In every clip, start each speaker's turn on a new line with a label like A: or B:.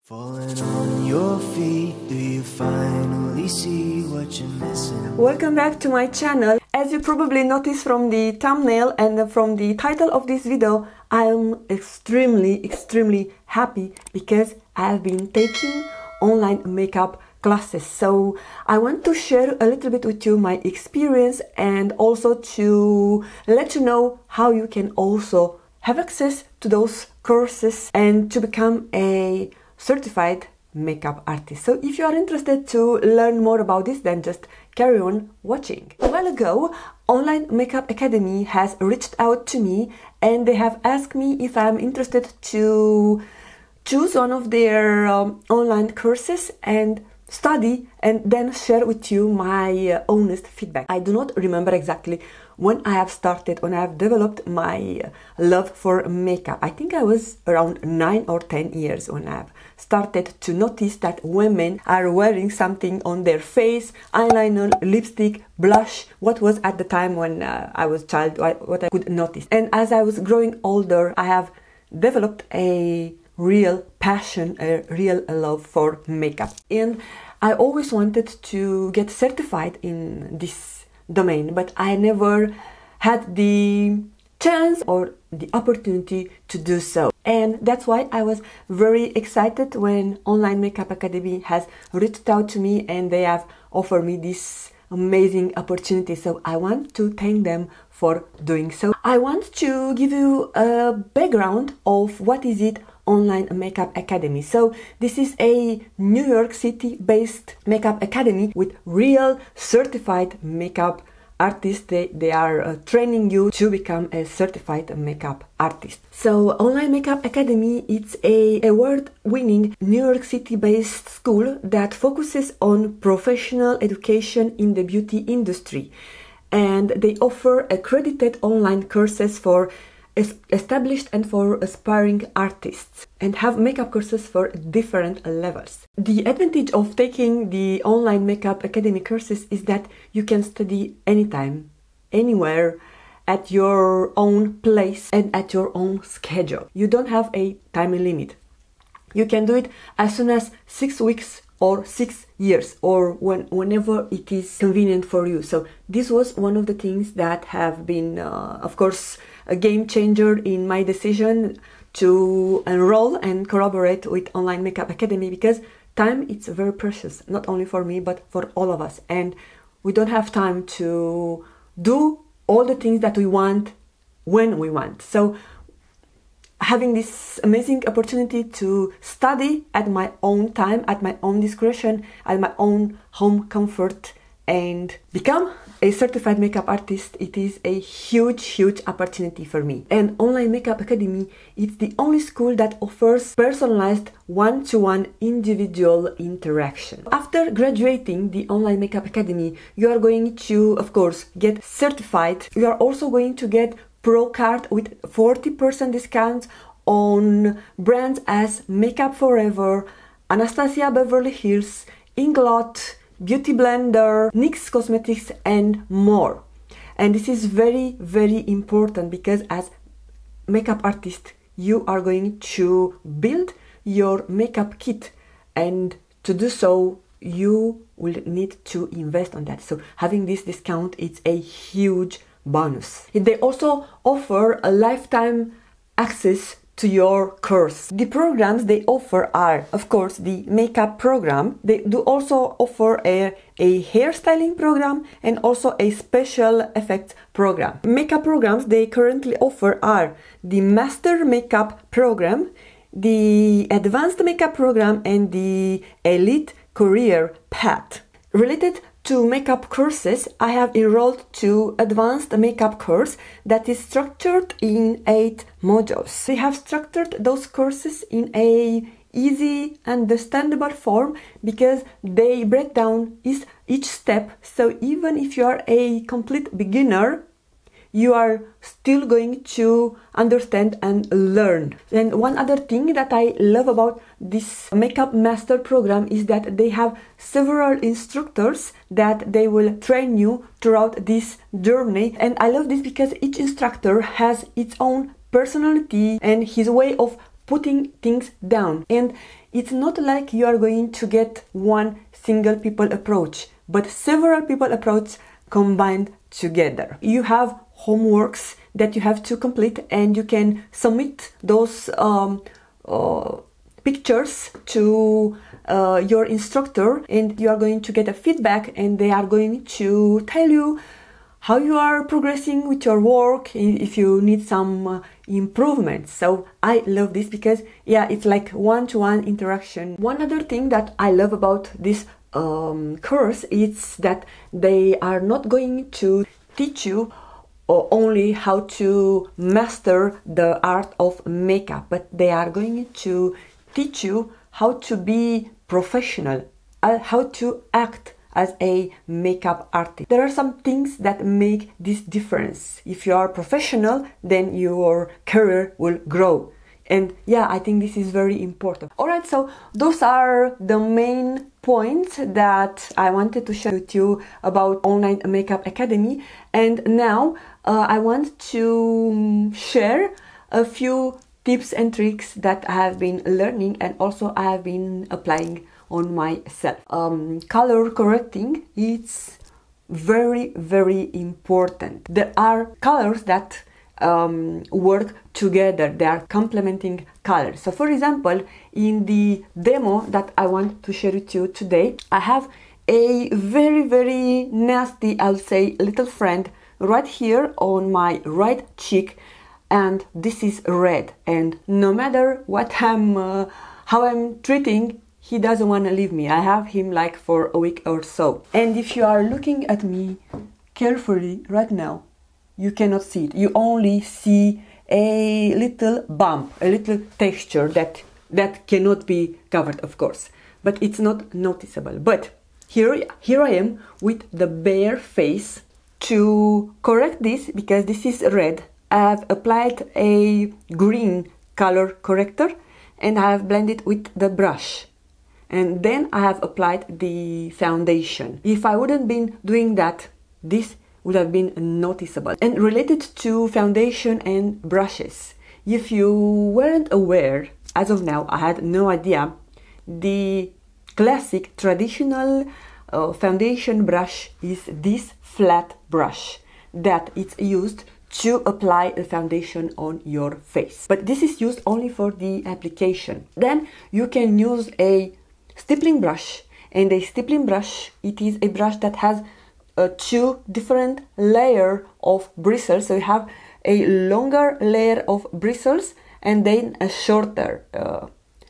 A: Falling on your feet, do you finally see what you're missing?
B: Welcome back to my channel. As you probably noticed from the thumbnail and from the title of this video, I'm extremely happy because I've been taking online makeup classes. So I want to share a little bit with you my experience and also to let you know how you can also have access to those courses and to become a certified makeup artist. So if you are interested to learn more about this, then just carry on watching. A while ago, Online Makeup Academy has reached out to me and they have asked me if I'm interested to choose one of their online courses and study and then share with you my honest feedback. I do not remember exactly when I have started, when I have developed my love for makeup. I think I was around 9 or 10 years when I have started to notice that women are wearing something on their face, eyeliner, lipstick, blush, what was at the time when I was a child, what I could notice. And as I was growing older, I have developed a real passion, a real love for makeup. And I always wanted to get certified in this domain, but I never had the chance or the opportunity to do so. And that's why I was very excited when Online Makeup Academy has reached out to me and they have offered me this amazing opportunity. So I want to thank them for doing so. I want to give you a background of what is it Online Makeup Academy. So this is a New York City based makeup academy with real certified makeup artists. They are training you to become a certified makeup artist. So Online Makeup Academy, it's a award-winning New York City based school that focuses on professional education in the beauty industry, and they offer accredited online courses for established and for aspiring artists and have makeup courses for different levels. The advantage of taking the Online Makeup Academy courses is that you can study anytime, anywhere, at your own place and at your own schedule. You don't have a time limit. You can do it as soon as 6 weeks or 6 years or whenever it is convenient for you. So this was one of the things that have been, of course, a game changer in my decision to enroll and collaborate with Online Makeup Academy, because time is very precious, not only for me but for all of us, and we don't have time to do all the things that we want when we want. So having this amazing opportunity to study at my own time, at my own discretion, at my own home comfort, and become a certified makeup artist, it is a huge opportunity for me. And Online Makeup Academy, it's the only school that offers personalized one-to-one individual interaction. After graduating the Online Makeup Academy, you are going to, of course, get certified. You are also going to get Pro card with 40% discount on brands as Makeup Forever, Anastasia Beverly Hills, Inglot, Beauty Blender, NYX Cosmetics, and more. And this is very important because as makeup artist, you are going to build your makeup kit, and to do so, you will need to invest on that. So having this discount, it's a huge bonus. They also offer a lifetime access to your course. The programs they offer are, of course, the makeup program. They do also offer a hairstyling program and also a special effects program. Makeup programs they currently offer are the Master Makeup program, the Advanced Makeup program, and the Elite Career Path. Related to makeup courses, I have enrolled to Advanced Makeup course that is structured in 8 modules. They have structured those courses in a easy, understandable form because they break down each step. So even if you are a complete beginner, you are still going to understand and learn. And one other thing that I love about this Makeup Master program is that they have several instructors that they will train you throughout this journey. And I love this because each instructor has its own personality and his way of putting things down. And it's not like you are going to get one single people approach, but several people approach combined together. You have homeworks that you have to complete, and you can submit those pictures to your instructor, and you are going to get a feedback, and they are going to tell you how you are progressing with your work, if you need some improvements. So I love this because, yeah, it's like one-to-one interaction. One other thing that I love about this course is that they are not going to teach you only how to master the art of makeup, but they are going to teach you how to be professional, how to act as a makeup artist. There are some things that make this difference. If you are professional, then your career will grow. And yeah, I think this is very important. Alright, so those are the main points that I wanted to share with you about Online Makeup Academy. And now I want to share a few tips and tricks that I have been learning, and also I have been applying on myself. Color correcting, it's very, very important. There are colors that work together, they are complementing colors. So for example, in the demo that I want to share with you today, I have a very, very nasty, I'll say, little friend right here on my right cheek, and this is red, and no matter what how I'm treating, he doesn't want to leave me. I have him like for a week or so. And if you are looking at me carefully right now, you cannot see it. You only see a little bump, a little texture that cannot be covered, of course, but it's not noticeable. But here I am with the bare face. To correct this, because this is red, I have applied a green color corrector, and I have blended with the brush. And then I have applied the foundation. If I wouldn't been doing that, this would have been noticeable. And related to foundation and brushes, if you weren't aware, as of now, I had no idea, the classic traditional foundation brush is this flat brush that it's used to apply the foundation on your face. But this is used only for the application. Then you can use a stippling brush, and a stippling brush, it is a brush that has two different layers of bristles. So you have a longer layer of bristles and then a shorter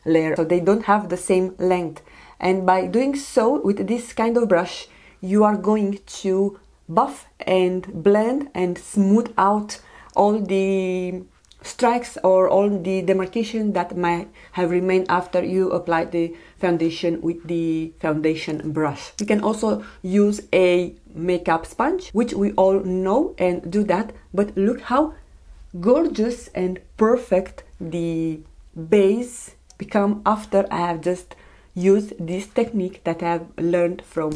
B: layer, so they don't have the same length. And by doing so with this kind of brush, you are going to buff and blend and smooth out all the strikes or all the demarcation that might have remained after you apply the foundation with the foundation brush. You can also use a makeup sponge, which we all know, and do that, but look how gorgeous and perfect the base become after I have just used this technique that I have learned from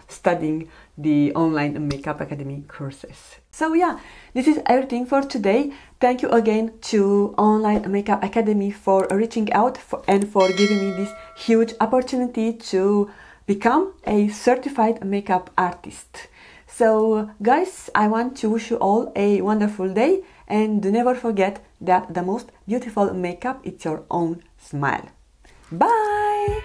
B: studying the Online Makeup Academy courses. So yeah, this is everything for today. Thank you again to Online Makeup Academy for reaching out and for giving me this huge opportunity to become a certified makeup artist. So guys, I want to wish you all a wonderful day, and never forget that the most beautiful makeup is your own smile. Bye!